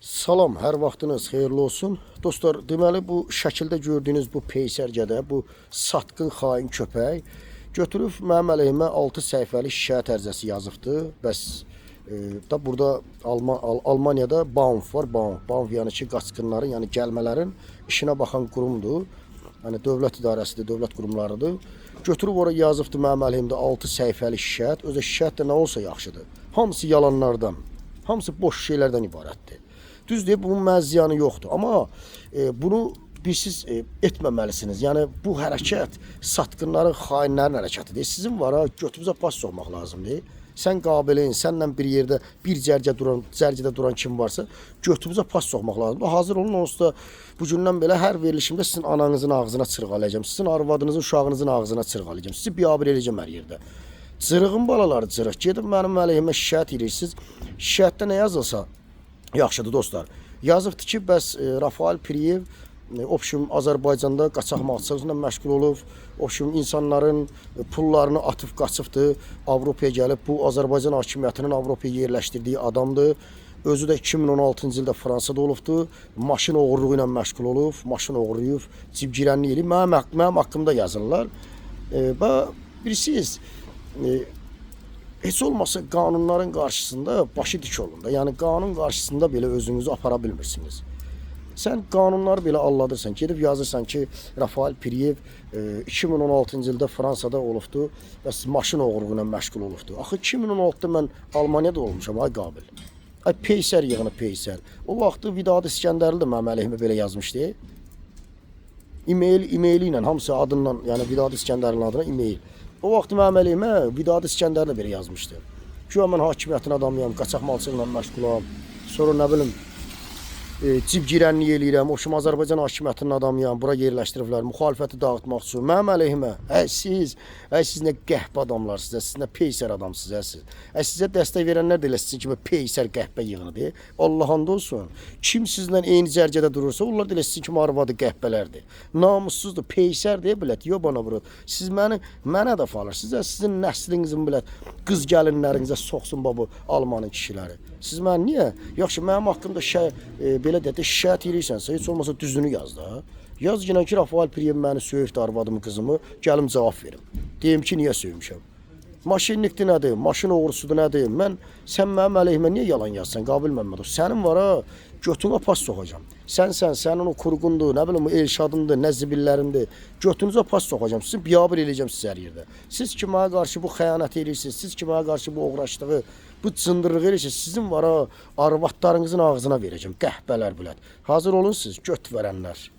Salam, hər vaxtınız xeyirli olsun. Dostlar, deməli bu şəkildə gördüyünüz bu peysərgədə bu satqın xain köpək götürüb mənim əleyhimə 6 səhifəli şikayət ərizəsi yazıbdı. Bəs da burada Almaniyada BAMF var. BAMF yəni ki, qaçqınların, yəni gəlmələrin işinə baxan qurumdur. Yəni dövlət idarəsidir, dövlət qurumlarıdır. Götürüb oraya yazıbdı mənim əleyhimdə 6 səhifəli şikayət. Özü şikayət də nə olsa yaxşıdır. Hamısı yalanlardan, hamısı boş şeylərdən ibarətdir. Düzdür, bunun məziyanı yoxdur. Amma bunu siz etməməlisiniz. Yəni bu hərəkət satqınların, xainlərin hərəkətidir. Sizin var ha, götünüzə pas soxmaq lazımdır. Sən qabilin, sənlə bir yerdə bir cərgədə duran kim varsa, götünüzə pas soxmaq lazımdır. Hazır olun, onsuz da bu gündən belə hər verilişimdə sizin ananızın ağzına çırğalayacağım. Sizin arvadınızın, uşağınızın ağzına çırğalayacağım. Sizi biabır eləyəcəm hər yerdə. Cırığın balaları cırıq. Gedib mənim əleyhimə şikayət edirsiniz. Şikayətdə nə yazılsa yaxşıdır dostlar. Yazıbdı ki, bəs Rafael Piriyev Azərbaycanda qaçaqmalçılıqla məşğul olub, insanların pullarını atıb qaçıbdı, Avropaya gəlib, bu Azərbaycan hakimiyyətinin Avropaya yerləşdirdiyi adamdır. Özü də 2016-cı ildə Fransada olubdu, maşın oğurluğu ilə məşğul olub, maşın oğurlayıb, cibgirənlik eləyib, mənim haqqımda yazırlar. Və bilirsiniz, heç olmasa qanunların qarşısında başı dik olun da. Yəni qanun qarşısında belə özünüzü apara bilmirsiniz. Sən qanunları belə alladırsan, gedib yazırsan ki, Rafael Piriyev 2016-cı ildə Fransada olubdu və maşın oğurluğu ilə məşğul olubdu. Axı 2016-da mən Almaniyada olmuşam, ay qabil. Ay peysər yığını peysər. O vaxtı Vidadi İskəndərli də mənim əleyhimə belə yazmışdı. E-maili ilə, hamısı adından, yəni Vidadi İskəndərlinin adına e-mail. O vaxt mənim əleyhimə Vidadi İskəndər də belə yazmışdı. Güya mən hakimiyyətin adamıyam, qaçaqmalçılıqla məşğulam. Sonra nə bilim, cibgirənlik eləyirəm, Azərbaycan hakimiyyətinin adamıyam, bura yerləşdiriblər, müxalifəti dağıtmaq üçün. Mənim əleyhimə, siz nə qəhbə adamlarsınız, siz nə peysər adamsınız, sizə dəstək verənlər də elə sizin kimi peysər qəhbə yığınıdır. Allah'ın olsun, kim sizlə eyni cərgədə durursa, onlar da elə sizin kimi arvadı qəhbələrdir. Namussuzdur, peysərdir, bilət, yobana vurur. Siz mənə də falırsınız, sizin nəslinizin bilət, qız gəlinlərinizə soxsun bu Almanın kişiləri. Siz mən niyə? Yaxşı, mənim haqqımda belə dedi, şikayət edirsənsə, heç olmasa düzünü yaz da. Yaz yine ki, Rafael Piriyev məni söyübdü, arvadımı, qızımı, gəlim cavab verim. Deyim ki, niyə söymüşəm? Maşinlikdir nədir, maşın oğrusudur nədir? Sən mənim əleyhimə niyə yalan yazsan, Qabil Məmmədov? Sənin var ha, götünə pas soxacam. Sənin o kurğundur, nə bilim, Elşadındır, nə zibillərindir. Götünüzə pas soxacam, sizin biabır eləyəcəm siz hər yerdə. Siz ki, mənə qarşı bu xəyanət edirsiniz, siz ki, mənə qarşı bu oğraşlığı, bu cındırlığı edirsiniz, sizin var ha, arvadlarınızın ağzına verəcəm, qəhbələr bilət. Hazır olun siz, göt verənlər.